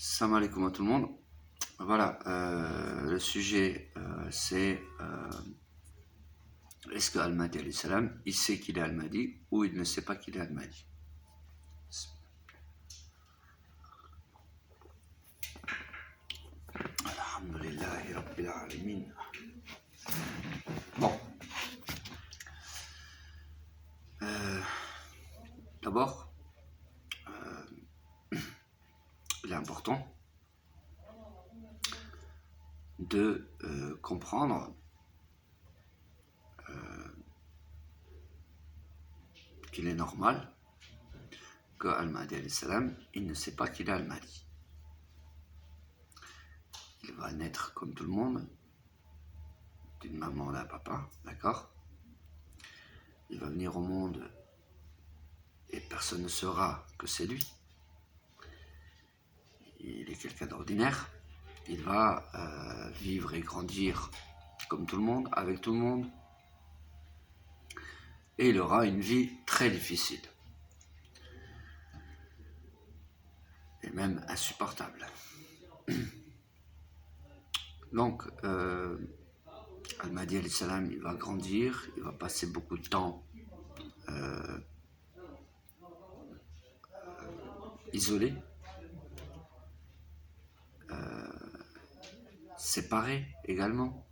Salam alaikum à tout le monde. Voilà, le sujet c'est est-ce que Al-Mahdi alayhi salam, il sait qu'il est Al-Mahdi ou il ne sait pas qu'il est Al-Mahdi. Alhamdulillahi Rabbil Alamin. Bon, d'abord, il est important de comprendre qu'il est normal que Al-Mahdi alayhi salam, il ne sait pas qu'il est Al-Mahdi. Il va naître comme tout le monde, d'une maman et d'un papa, d'accord? Il va venir au monde et personne ne saura que c'est lui. Il est quelqu'un d'ordinaire. Il va vivre et grandir comme tout le monde, avec tout le monde. Et il aura une vie très difficile. Et même insupportable. Donc, Al-Mahdi alayhi salam, il va grandir, il va passer beaucoup de temps isolé, séparé également.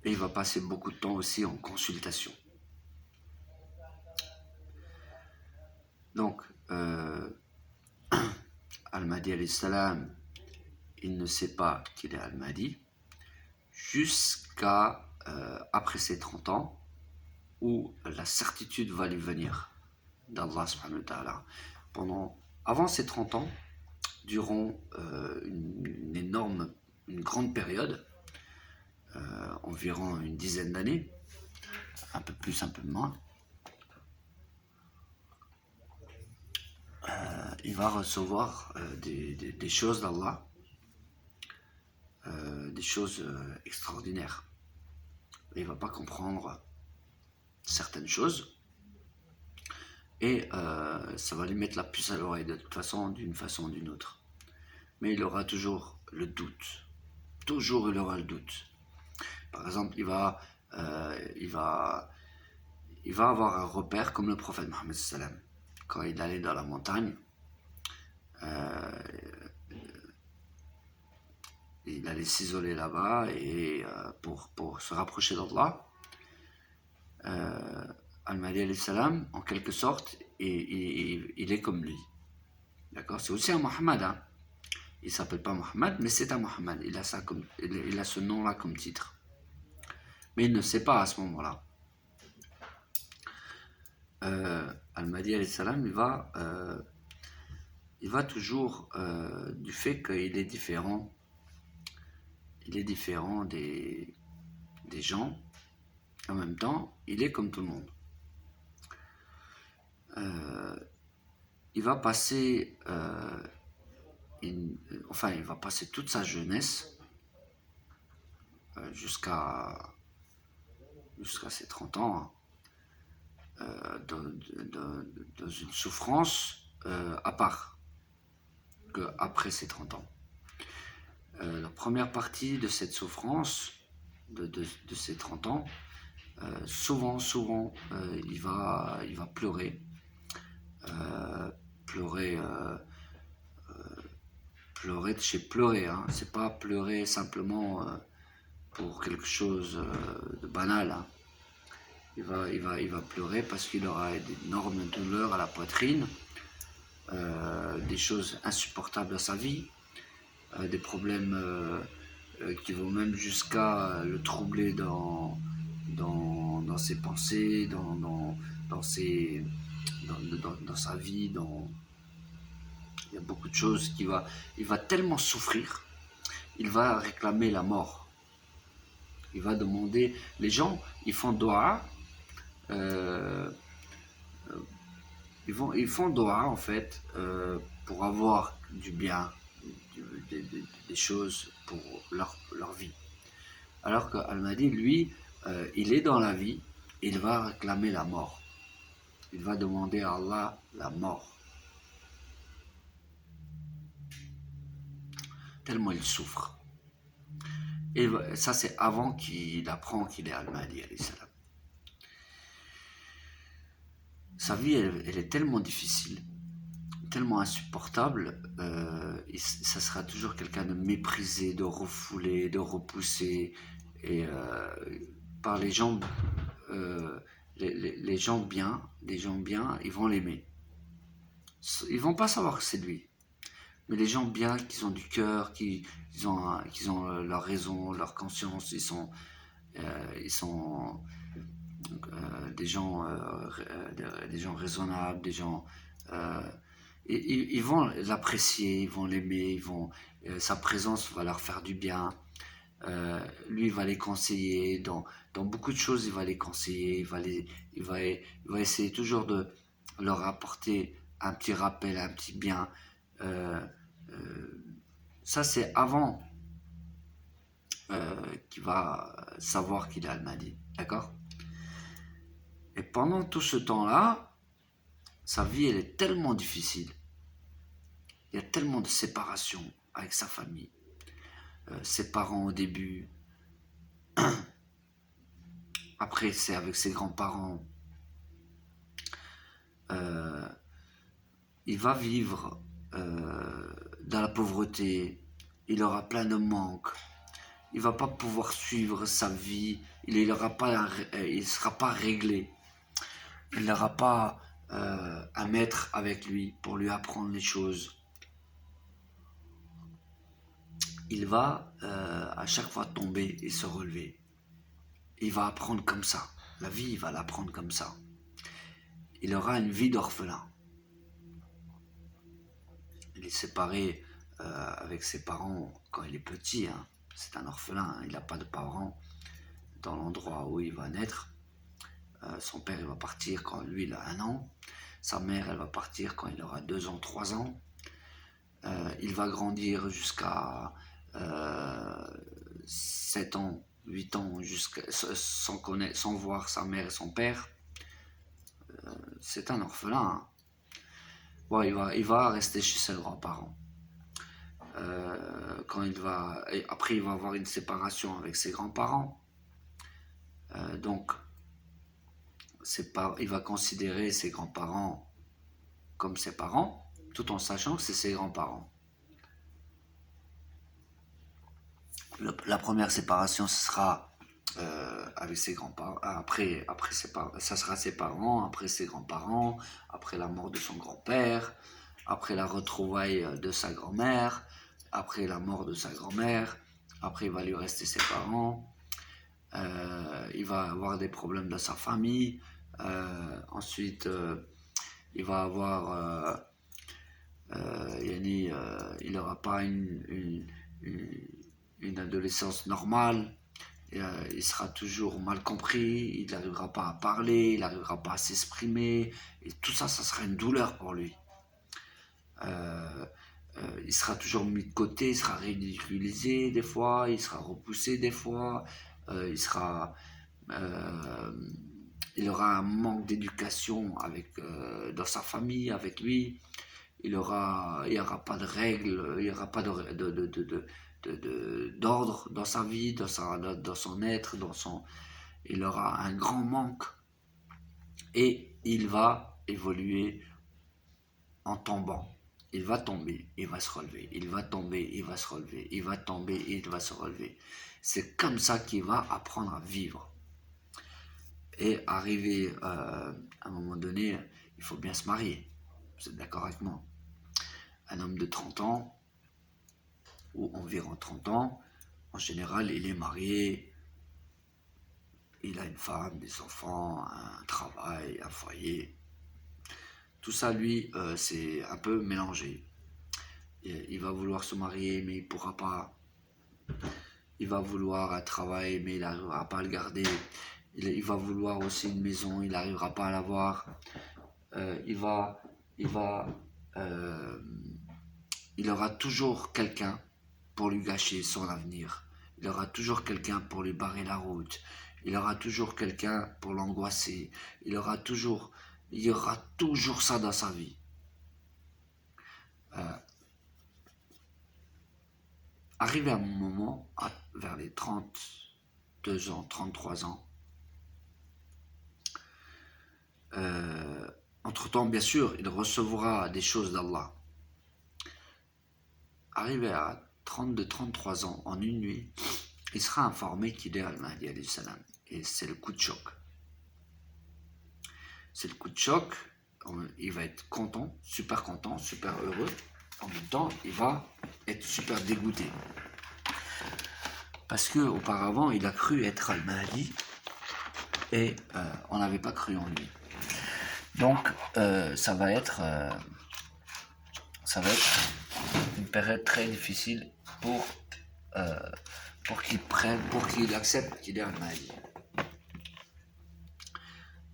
Et il va passer beaucoup de temps aussi en consultation. Donc, Al-Mahdi alayhi salam, il ne sait pas qu'il est Al-Mahdi jusqu'à après ses 30 ans, où la certitude va lui venir d'Allah subhanahu wa ta'ala. Avant ses 30 ans, durant une grande période, environ une dizaine d'années, un peu plus, un peu moins, il va recevoir des choses d'Allah, des choses extraordinaires. Il ne va pas comprendre certaines choses et ça va lui mettre la puce à l'oreille de toute façon, d'une façon ou d'une autre. Mais il aura toujours le doute. Toujours il aura le doute. Par exemple, il va avoir un repère comme le prophète Mohammed sallam. Quand il allait dans la montagne, il allait s'isoler là-bas et pour se rapprocher d'Allah. Al-Mahdi alayhi salam, en quelque sorte, il est comme lui. D'accord? C'est aussi un Mohammed. Hein? Il ne s'appelle pas Mohammed, mais c'est un Mohammed. Il a ce nom-là comme titre. Mais il ne sait pas à ce moment-là. Al-Mahdi alayhi salam, il va toujours, du fait qu'il est différent, des gens, en même temps, il est comme tout le monde. Il va passer il va passer toute sa jeunesse jusqu'à ses 30 ans dans une souffrance à part qu'après ses 30 ans. La première partie de cette souffrance de ces 30 ans, souvent il va pleurer, pleurer de chez pleurer, hein. C'est pas pleurer simplement pour quelque chose de banal, hein. Il va pleurer parce qu'il aura d'énormes douleurs à la poitrine, des choses insupportables à sa vie, des problèmes qui vont même jusqu'à le troubler dans ses pensées, dans sa vie, il y a beaucoup de choses il va tellement souffrir, il va réclamer la mort. Il va demander, les gens, ils font doha, ils font doha en fait pour avoir du bien, des choses pour leur vie. Alors que Al-Mahdi, lui, il est dans la vie, il va réclamer la mort. il va demander à Allah la mort. Tellement il souffre. Et ça, c'est avant qu'il apprend qu'il est Al-Mahdi, alayhi salam. Sa vie, elle est tellement difficile, tellement insupportable, ça sera toujours quelqu'un de méprisé, de refoulé, de repoussé, et par les gens, les gens bien, ils vont l'aimer. Ils vont pas savoir que c'est lui, mais les gens bien, qui ont du cœur, qui ont leur raison, leur conscience, ils sont des gens raisonnables, des gens ils vont l'apprécier, ils vont l'aimer, sa présence va leur faire du bien. Lui, il va les conseiller dans beaucoup de choses. Il va les conseiller, il va essayer toujours de leur apporter un petit rappel, un petit bien. Euh, Ça, c'est avant qu'il va savoir qu'il a le Mahdi, d'accord? Et pendant tout ce temps-là, sa vie, elle est tellement difficile. Il y a tellement de séparation avec sa famille. Ses parents au début, après c'est avec ses grands-parents. Il va vivre dans la pauvreté, il aura plein de manques, il va pas pouvoir suivre sa vie, il sera pas réglé, il n'aura pas un maître avec lui pour lui apprendre les choses. Il va à chaque fois tomber et se relever. Il va apprendre comme ça. La vie, il va l'apprendre comme ça. Il aura une vie d'orphelin. Il est séparé avec ses parents quand il est petit. Hein. C'est un orphelin, hein. Il n'a pas de parents dans l'endroit où il va naître. Son père, il va partir quand lui, il a 1 an. Sa mère, elle va partir quand il aura 2 ans, 3 ans. Il va grandir jusqu'à 7 ans, 8 ans, sans voir sa mère et son père. C'est un orphelin. Hein. Bon, il va rester chez ses grands-parents. Après, il va avoir une séparation avec ses grands-parents. Donc, il va considérer ses grands-parents comme ses parents, tout en sachant que c'est ses grands-parents. La première séparation, ce sera avec ses grands-parents. Après ça sera ses parents, après ses grands-parents, après la mort de son grand-père, après la retrouvaille de sa grand-mère, après la mort de sa grand-mère, après il va lui rester ses parents, il va avoir des problèmes dans sa famille, ensuite il va avoir il n'aura pas une adolescence normale, il sera toujours mal compris, il n'arrivera pas à parler, il n'arrivera pas à s'exprimer, et tout ça, ça sera une douleur pour lui. Il sera toujours mis de côté, il sera ridiculisé des fois, il sera repoussé des fois, il aura un manque d'éducation dans sa famille, avec lui. Il n'y aura pas de règles, il n'y aura pas d'ordre dans sa vie, dans son être, il aura un grand manque et il va évoluer en tombant. Il va tomber, il va se relever, il va tomber, il va se relever, il va tomber, il va se relever. C'est comme ça qu'il va apprendre à vivre. Et arriver à un moment donné, il faut bien se marier. Vous êtes d'accord avec moi? Un homme de 30 ans, ou environ 30 ans, en général, il est marié, il a une femme, des enfants, un travail, un foyer. Tout ça, lui, c'est un peu mélangé. Il va vouloir se marier, mais il ne pourra pas. Il va vouloir un travail, mais il n'arrivera pas à le garder. Il va vouloir aussi une maison, il n'arrivera pas à l'avoir. Il aura toujours quelqu'un pour lui gâcher son avenir. Il aura toujours quelqu'un pour lui barrer la route. Il aura toujours quelqu'un pour l'angoisser. Il aura toujours il y aura toujours ça dans sa vie. Arrivé à mon moment, vers les 32 ans, 33 ans, entre-temps, bien sûr, il recevra des choses d'Allah. Arrivé à 32-33 ans, en une nuit, il sera informé qu'il est Al-Mahdi alayhi salam. Et c'est le coup de choc. C'est le coup de choc. Il va être content, super heureux. En même temps, il va être super dégoûté. Parce qu'auparavant, il a cru être Al-Mahdi et on n'avait pas cru en lui. Donc, ça va être une période très difficile pour qu'il accepte qu'il est Al-Mahdi.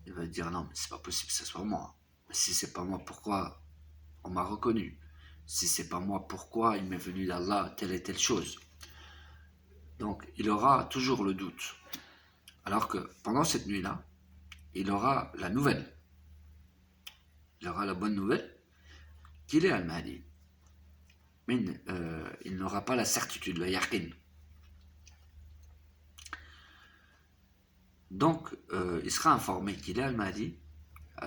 Il va dire non, mais c'est pas possible que ce soit moi. Mais si c'est pas moi, pourquoi on m'a reconnu? Si c'est pas moi, pourquoi il m'est venu d'Allah telle et telle chose? Donc il aura toujours le doute. Alors que pendant cette nuit-là, il aura la nouvelle. Il aura la bonne nouvelle qu'il est Al-Mahdi. Mais il n'aura pas la certitude, le yaqin. Donc il sera informé qu'il est Al-Mahdi.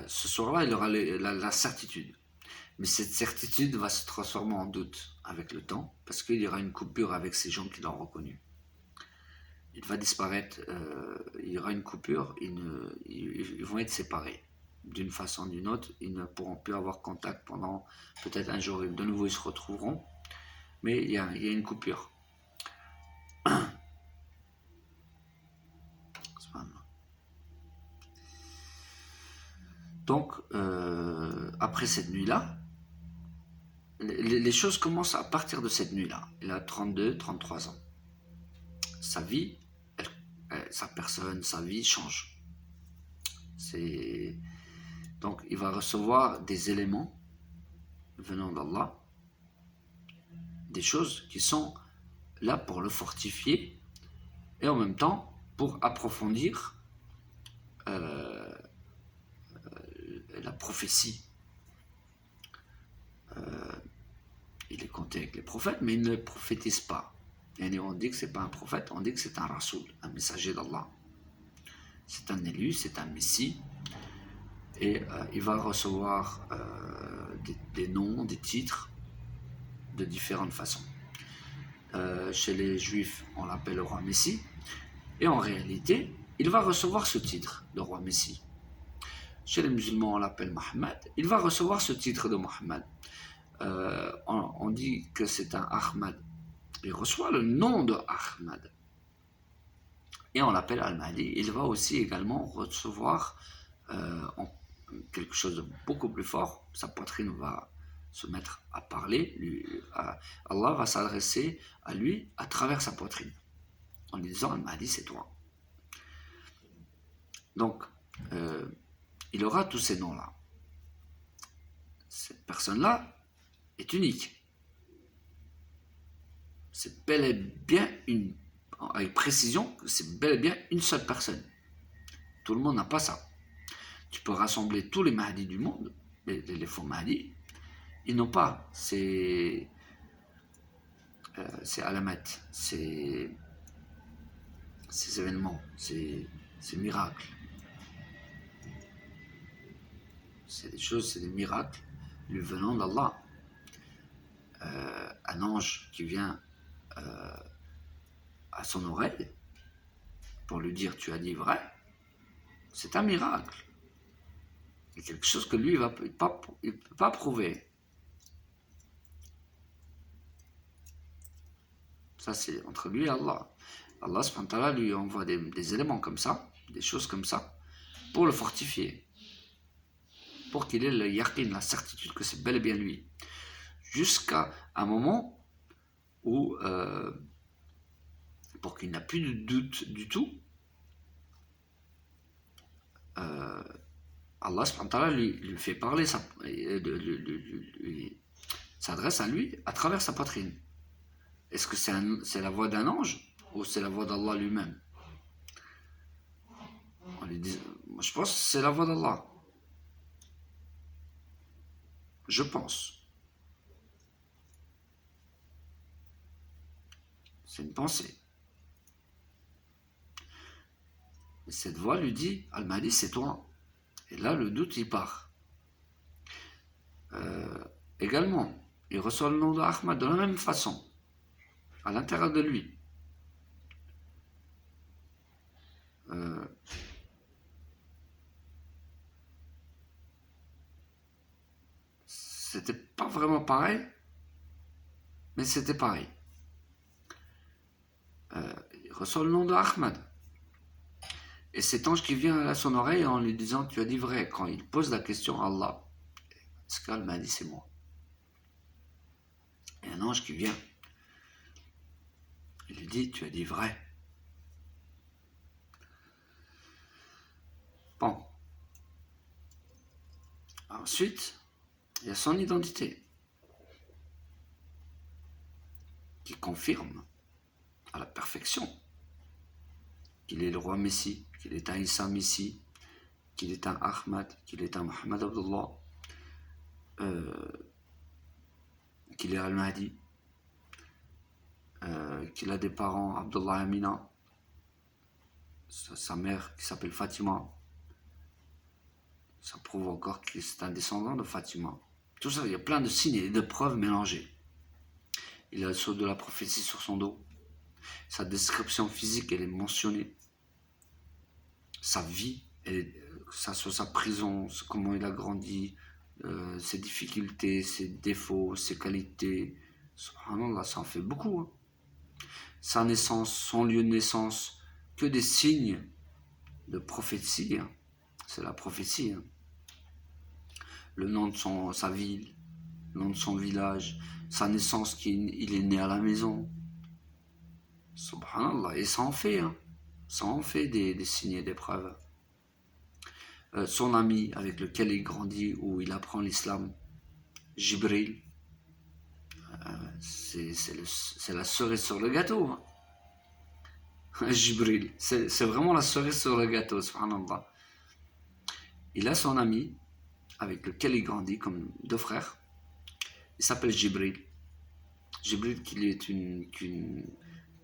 Ce soir-là, il aura la certitude. Mais cette certitude va se transformer en doute avec le temps, parce qu'il y aura une coupure avec ces gens qui l'ont reconnu. Il va disparaître, il y aura une coupure, ils vont être séparés. D'une façon ou d'une autre, ils ne pourront plus avoir contact pendant peut-être un jour. De nouveau, ils se retrouveront, mais il y a une coupure. Donc, après cette nuit-là, les choses commencent à partir de cette nuit-là. Il a 32-33 ans. Sa vie, sa personne, sa vie change. Donc, il va recevoir des éléments venant d'Allah, des choses qui sont là pour le fortifier et en même temps pour approfondir la prophétie. Il est compté avec les prophètes, mais il ne prophétise pas. Et on dit que ce n'est pas un prophète, on dit que c'est un rasoul, un messager d'Allah. C'est un élu, c'est un messie. Et il va recevoir des noms, des titres de différentes façons. Chez les juifs, on l'appelle le roi Messie. Et en réalité, il va recevoir ce titre de roi Messie. Chez les musulmans, on l'appelle Mohammed. Il va recevoir ce titre de Mohammed. On dit que c'est un Ahmad. Il reçoit le nom de Ahmad. Et on l'appelle Al-Mahdi. Il va aussi également recevoir quelque chose de beaucoup plus fort. Sa poitrine va se mettre à parler. Allah va s'adresser à lui à travers sa poitrine. En lui disant, Al-Mahdi, c'est toi. Donc, il aura tous ces noms-là. Cette personne-là est unique. C'est bel et bien avec précision, c'est bel et bien une seule personne. Tout le monde n'a pas ça. Tu peux rassembler tous les Mahdi du monde, les faux Mahdi, ils n'ont pas ces alamat, ces événements, ces miracles. C'est des choses, c'est des miracles lui venant d'Allah. Un ange qui vient à son oreille pour lui dire tu as dit vrai, c'est un miracle. C'est quelque chose que lui il ne peut pas prouver. Ça c'est entre lui et Allah. Allah subhanahu wa ta'ala lui envoie des éléments comme ça, des choses comme ça, pour le fortifier. Pour qu'il ait le yaqin, la certitude que c'est bel et bien lui. Jusqu'à un moment où, pour qu'il n'a plus de doute du tout, Allah subhanahu wa ta'ala lui fait parler, lui s'adresse à lui à travers sa poitrine. Est-ce que c'est la voix d'un ange ou c'est la voix d'Allah lui-même? On lui dit, moi je pense que c'est la voix d'Allah. Je pense. C'est une pensée. Et cette voix lui dit, Al-Mahdi, c'est toi. Et là, le doute, il part. Également, il reçoit le nom d'Ahmad de la même façon, à l'intérieur de lui. C'était pas vraiment pareil, mais c'était pareil. Il reçoit le nom d'Ahmad. Et cet ange qui vient à son oreille en lui disant, tu as dit vrai, quand il pose la question à Allah, ce qu'Al m'a dit, c'est moi. Et un ange qui vient, il lui dit, tu as dit vrai. Bon. Ensuite, il y a son identité qui confirme à la perfection qu'il est le roi Messie, qu'il est un Issa Messie, qu'il est un Ahmad, qu'il est un Mohammed Abdullah, qu'il est Al-Mahdi, qu'il a des parents, Abdullah Amina, sa mère qui s'appelle Fatima. Ça prouve encore que c'est un descendant de Fatima. Tout ça, il y a plein de signes et de preuves mélangées. Il a le sceau de la prophétie sur son dos. Sa description physique, elle est mentionnée. Sa vie, sa prison, comment il a grandi, ses difficultés, ses défauts, ses qualités. Subhanallah, ça en fait beaucoup. Hein. Sa naissance, son lieu de naissance, que des signes de prophétie. Hein. C'est la prophétie. Hein. Le nom de sa ville, le nom de son village, sa naissance, il est né à la maison. Subhanallah, et ça en fait, hein. Ça en fait des signes et des preuves. Son ami avec lequel il grandit, où il apprend l'islam, Jibril, c'est la cerise sur le gâteau. Hein. Jibril, c'est vraiment la cerise sur le gâteau, subhanallah. Il a son ami avec lequel il grandit comme deux frères. Il s'appelle Jibril. Jibril qui lui est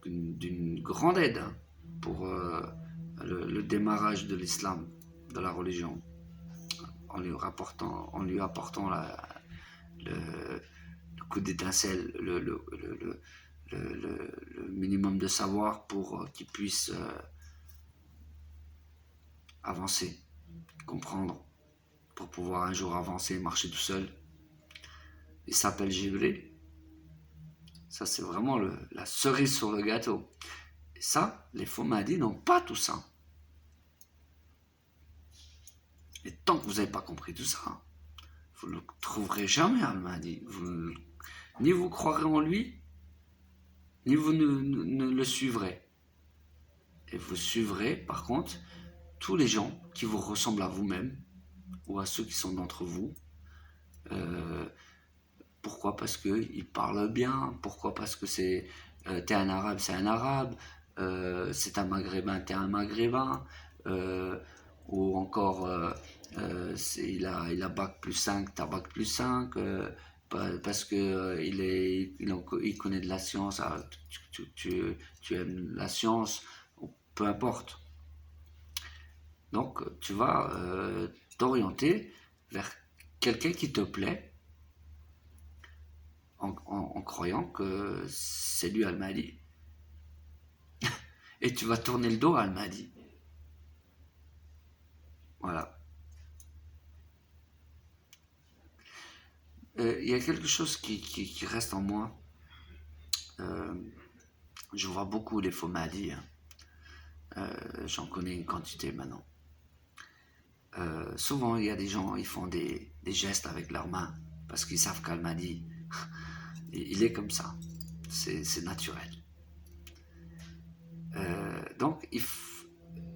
d'une grande aide hein, pour le démarrage de l'islam, de la religion, en lui apportant le coup d'étincelle, le minimum de savoir pour qu'il puisse avancer, comprendre, pour pouvoir un jour avancer et marcher tout seul. Il s'appelle Jibril. Ça, c'est vraiment la cerise sur le gâteau. Et ça, les faux Mahdi n'ont pas tout ça. Et tant que vous n'avez pas compris tout ça, vous ne le trouverez jamais, Al-Mahdi. Ni vous croirez en lui, ni vous ne le suivrez. Et vous suivrez, par contre, tous les gens qui vous ressemblent à vous-même, ou à ceux qui sont d'entre vous. Pourquoi? Parce qu'ils parlent bien. Pourquoi? Parce que t'es un arabe, c'est un arabe. C'est un maghrébin, t'es un maghrébin. Ou encore, il a bac plus 5, t'as bac plus 5. Parce que il connaît de la science. Tu aimes la science. Peu importe. Donc, tu vas t'orienter vers quelqu'un qui te plaît en croyant que c'est lui Al-Mahdi. Et tu vas tourner le dos à Al-Mahdi. Voilà. Il y a quelque chose qui reste en moi. Je vois beaucoup les faux Mahdi. Hein. J'en connais une quantité maintenant. Souvent, il y a des gens, ils font des gestes avec leurs mains parce qu'ils savent qu'Al-Mahdi, il est comme ça. C'est naturel. Donc,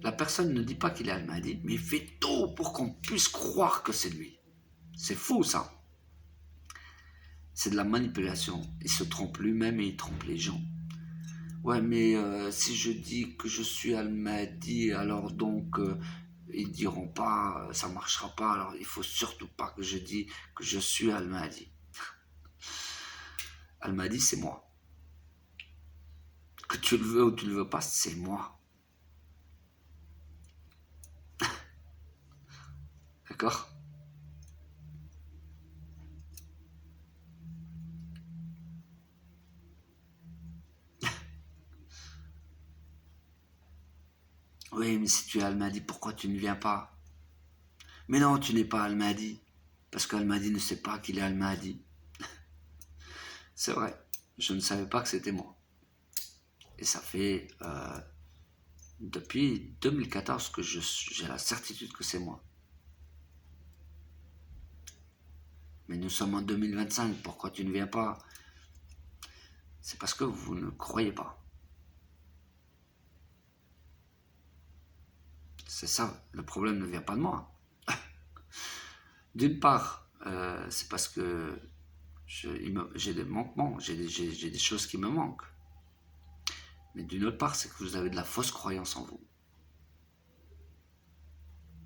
la personne ne dit pas qu'il est Al-Mahdi, mais il fait tout pour qu'on puisse croire que c'est lui. C'est faux, ça. C'est de la manipulation. Il se trompe lui-même et il trompe les gens. Ouais, mais si je dis que je suis Al-Mahdi, alors donc ils diront pas, ça marchera pas, alors il faut surtout pas que je dise que je suis Al-Mahdi. Al-Mahdi, c'est moi. Que tu le veux ou tu le veux pas, c'est moi. D'accord? Oui, mais si tu es Al-Mahdi, pourquoi tu ne viens pas? Mais non, tu n'es pas Al-Mahdi. Parce qu'Al-Mahdi ne sait pas qu'il est Al-Mahdi. C'est vrai, je ne savais pas que c'était moi. Et ça fait depuis 2014 que j'ai la certitude que c'est moi. Mais nous sommes en 2025, pourquoi tu ne viens pas? C'est parce que vous ne croyez pas. C'est ça, le problème ne vient pas de moi. D'une part, c'est parce que j'ai des manquements, j'ai des choses qui me manquent. Mais d'une autre part, c'est que vous avez de la fausse croyance en vous.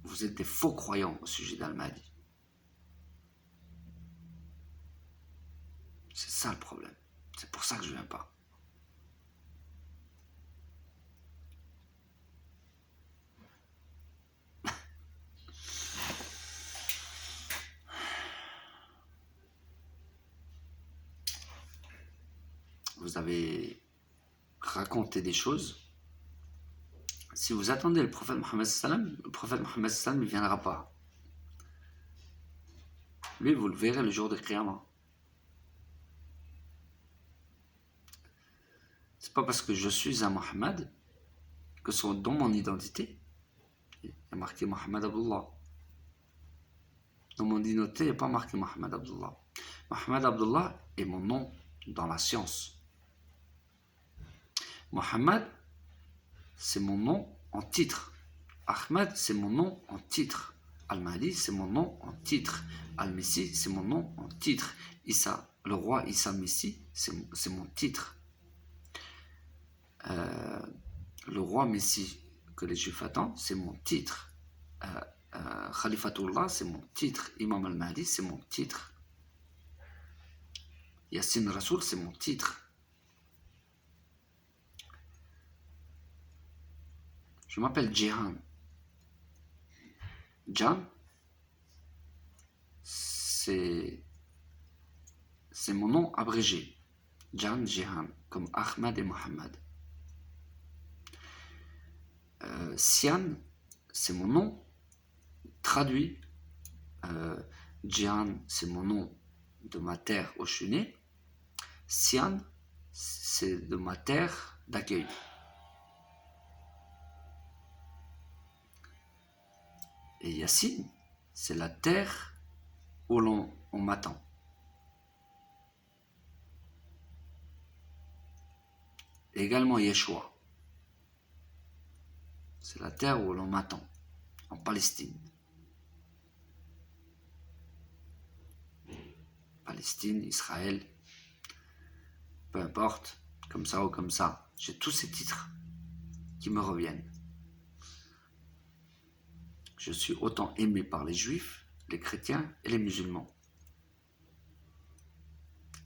Vous êtes des faux croyants au sujet d'Al-Mahdi. C'est ça le problème. C'est pour ça que je ne viens pas. Vous avez raconté des choses. Si vous attendez le prophète Mohammed sallam, le prophète Mohammed sallam ne viendra pas. Lui, vous le verrez le jour de Qiyamah. C'est pas parce que je suis un Mohammed que dans mon identité, il y a marqué Mohammed Abdullah. Dans mon identité, il n'y a pas marqué Mohammed Abdullah. Mohammed Abdullah est mon nom dans la science. Mohammed, c'est mon nom en titre. Ahmed, c'est mon nom en titre. Al-Mahdi, c'est mon nom en titre. Al-Messi, c'est mon nom en titre. Issa, le roi Issa Messi, c'est mon titre. Le roi Messi que les Juifs attendent, c'est mon titre. Khalifatullah, c'est mon titre. Imam Al-Mahdi, c'est mon titre. Yassine Rasoul, c'est mon titre. Je m'appelle Jihan. Jan, c'est mon nom abrégé. Jan Jihan, comme Ahmad et Mohammed. Sian, c'est mon nom traduit. Jihan, c'est mon nom de ma terre où je suis né. Sian, c'est de ma terre d'accueil. Et Yassine, c'est la terre où on m'attend. Et également Yeshua, c'est la terre où l'on m'attend, en Palestine. Palestine, Israël, peu importe, comme ça ou comme ça. J'ai tous ces titres qui me reviennent. Je suis autant aimé par les juifs, les chrétiens et les musulmans.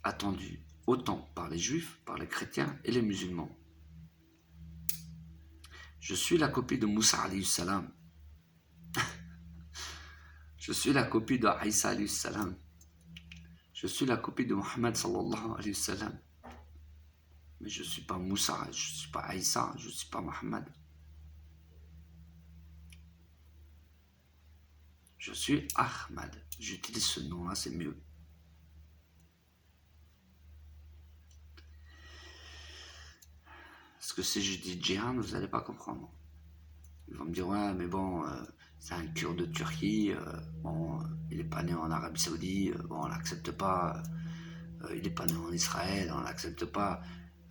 Attendu autant par les juifs, par les chrétiens et les musulmans. Je suis la copie de Moussa alayhi salam. Je suis la copie de Aïssa alayhi salam. Je suis la copie de Mohammed sallallahu alayhi wa sallam. Mais je ne suis pas Moussa, je ne suis pas Aïssa, je ne suis pas Mohammed. Je suis Ahmad. J'utilise ce nom-là, c'est mieux. Parce que si je dis Jihan, vous n'allez pas comprendre. Ils vont me dire, ouais, mais bon, c'est un Kurde de Turquie, bon, il n'est pas né en Arabie Saoudite, bon, on ne l'accepte pas. Il n'est pas né en Israël, on ne l'accepte pas.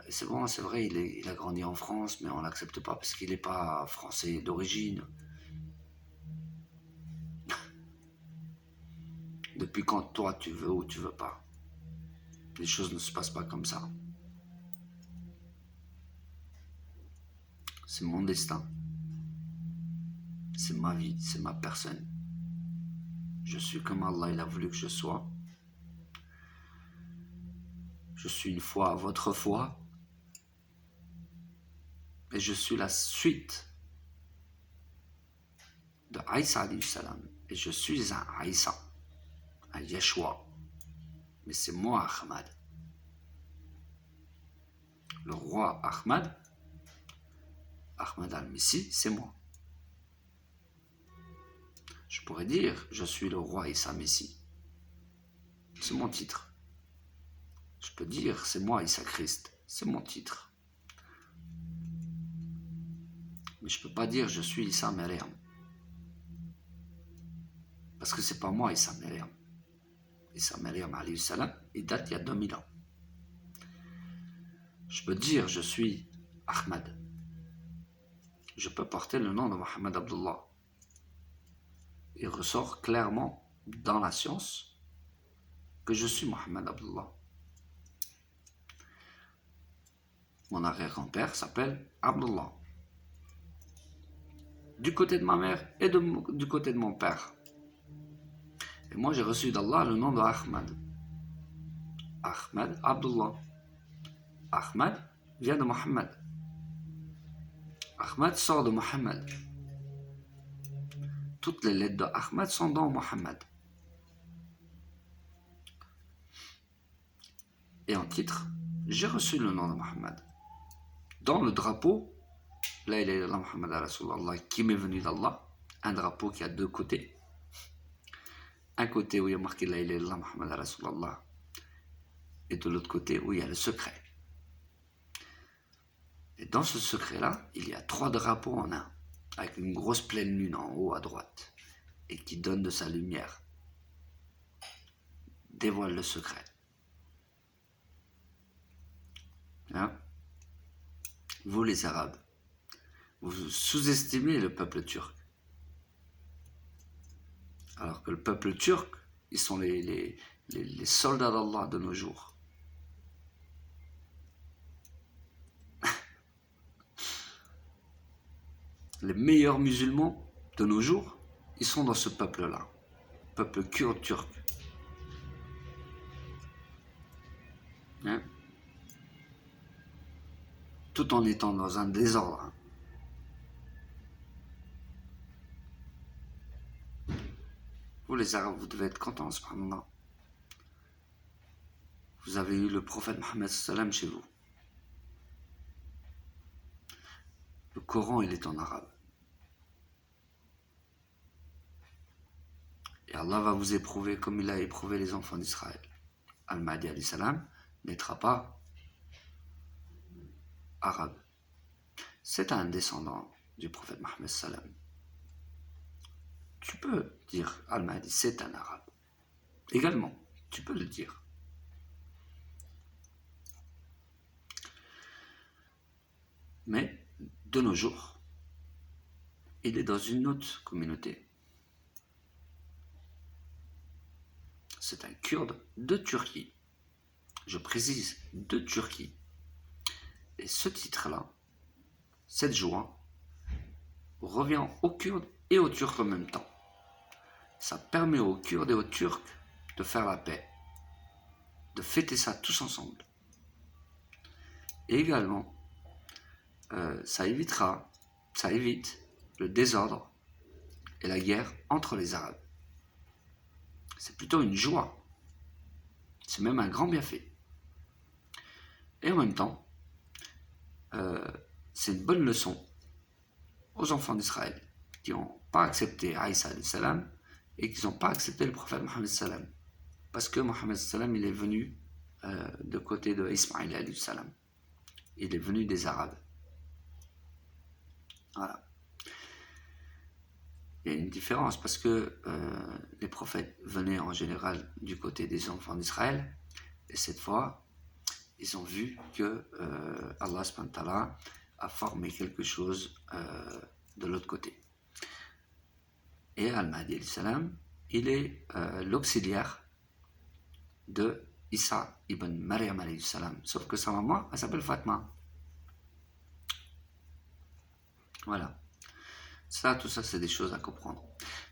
C'est bon, c'est vrai, il a grandi en France, mais on ne l'accepte pas parce qu'il n'est pas français d'origine. Depuis quand toi tu veux ou tu veux pas. Les choses ne se passent pas comme ça. C'est mon destin. c'est ma vie, c'est ma personne. Je suis comme Allah il a voulu que je sois. Je suis une foi à votre foi. Et je suis la suite de Aïssa alayhi salam. Et je suis un Aïssa, un Yeshua. Mais c'est moi Ahmad. Le roi Ahmad al-Messie, c'est moi. Je pourrais dire, je suis le roi Issa Messie. C'est mon titre. Je peux dire, c'est moi Issa Christ. C'est mon titre. Mais je ne peux pas dire, je suis Issa Maryam. Parce que c'est pas moi Issa Maryam. Issa Maryam alayhi salam, il date il y a 2000 ans. Je peux dire, je suis Ahmad. Je peux porter le nom de Mohammed Abdullah. Il ressort clairement dans la science que je suis Mohammed Abdullah. Mon arrière-grand-père s'appelle Abdullah. Du côté de ma mère et du côté de mon père. Et moi j'ai reçu d'Allah le nom de Ahmad. Ahmad Abdullah. Ahmad vient de Mohammed. Ahmad sort de Mohammed. Toutes les lettres de Ahmad sont dans Mohammed. Et en titre, j'ai reçu le nom de Mohammed. Dans le drapeau, la ilaha illallah Muhammad Rasulullah, qui m'est venu d'Allah, un drapeau qui a deux côtés. Un côté où il y a marqué la ilaha illallah Muhammad Rasulullah, et de l'autre côté où il y a le secret. Et dans ce secret-là, il y a 3 drapeaux en un, avec une grosse pleine lune en haut à droite, et qui donne de sa lumière, dévoile le secret. Hein? Vous les Arabes, vous sous-estimez le peuple turc. Alors que le peuple turc, ils sont les soldats d'Allah de nos jours. Les meilleurs musulmans de nos jours, ils sont dans ce peuple-là, peuple kurde turc. Hein? Tout en étant dans un désordre. Hein? Vous les Arabes, vous devez être contents, subhanallah. Vous avez eu le prophète Mohammed sallam chez vous. Le Coran, il est en arabe. Et Allah va vous éprouver comme il a éprouvé les enfants d'Israël. Al-Mahdi alayhi salam n'être pas arabe. C'est un descendant du prophète Mohammed sallam. Tu peux dire Al-Mahdi, c'est un arabe. Également, tu peux le dire. Mais, de nos jours, il est dans une autre communauté. C'est un Kurde de Turquie. Je précise, de Turquie. Et ce titre-là, cette joie, revient aux Kurdes et aux Turcs en même temps. Ça permet aux Kurdes et aux Turcs de faire la paix, de fêter ça tous ensemble. Et également, ça évite le désordre et la guerre entre les Arabes. C'est plutôt une joie. C'est même un grand bienfait. Et en même temps, c'est une bonne leçon aux enfants d'Israël qui n'ont pas accepté Aïssa alayhi salam et qui n'ont pas accepté le prophète Mohammed salam. Parce que Mohammed salam, il est venu de côté de Ismaïl alayhi salam. Il est venu des Arabes. Voilà. Il y a une différence parce que les prophètes venaient en général du côté des enfants d'Israël et cette fois, ils ont vu que Allah subhanahu wa ta'ala a formé quelque chose de l'autre côté. Et Al-Mahdi alayhi salam, il est l'auxiliaire de Isa ibn Maryam alayhi salam. Sauf que sa maman, elle s'appelle Fatma. Voilà. Ça, tout ça, c'est des choses à comprendre.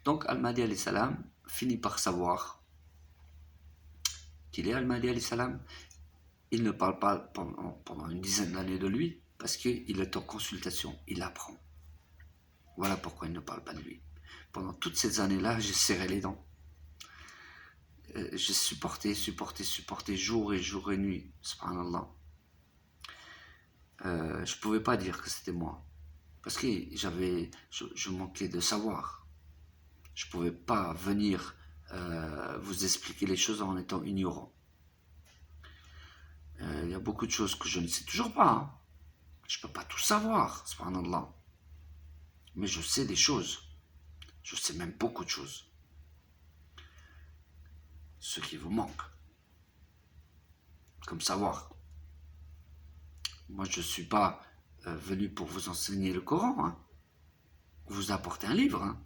Donc, Al-Mahdi alayhi salam finit par savoir qu'il est Al-Mahdi alayhi salam. Il ne parle pas pendant une dizaine d'années de lui, parce qu'il est en consultation, il apprend. Voilà pourquoi il ne parle pas de lui. Pendant toutes ces années-là, j'ai serré les dents. J'ai supporté jour et nuit, subhanallah. Je ne pouvais pas dire que c'était moi, parce que je manquais de savoir. Je ne pouvais pas venir vous expliquer les choses en étant ignorant. Il y a beaucoup de choses que je ne sais toujours pas. Hein. Je ne peux pas tout savoir, subhanallah. Mais je sais des choses. Je sais même beaucoup de choses. Ce qui vous manque. Comme savoir. Moi, je ne suis pas venu pour vous enseigner le Coran. Hein. Vous apporter un livre. Hein.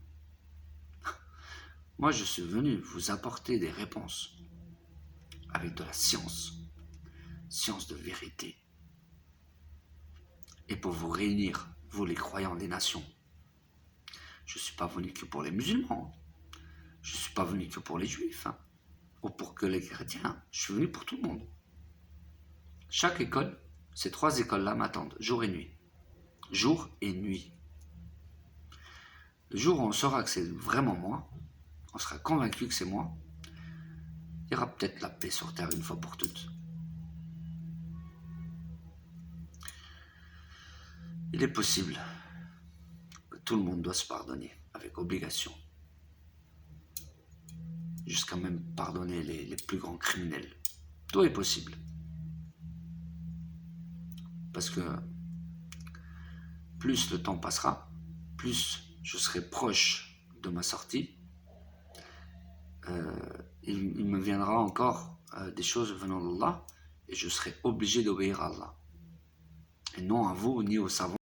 Moi, je suis venu vous apporter des réponses. Avec de la science. Science de vérité. Et pour vous réunir, vous les croyants des nations. Je ne suis pas venu que pour les musulmans. Je ne suis pas venu que pour les juifs. Hein. Ou pour que les chrétiens. Je suis venu pour tout le monde. Chaque école, ces 3 écoles-là m'attendent, jour et nuit. Jour et nuit. Le jour où on saura que c'est vraiment moi, on sera convaincu que c'est moi, il y aura peut-être la paix sur terre une fois pour toutes. Il est possible que tout le monde doit se pardonner, avec obligation. Jusqu'à même pardonner les plus grands criminels. Tout est possible. Parce que plus le temps passera, plus je serai proche de ma sortie, il me viendra encore des choses venant d'Allah et je serai obligé d'obéir à Allah. Et non à vous ni aux savants.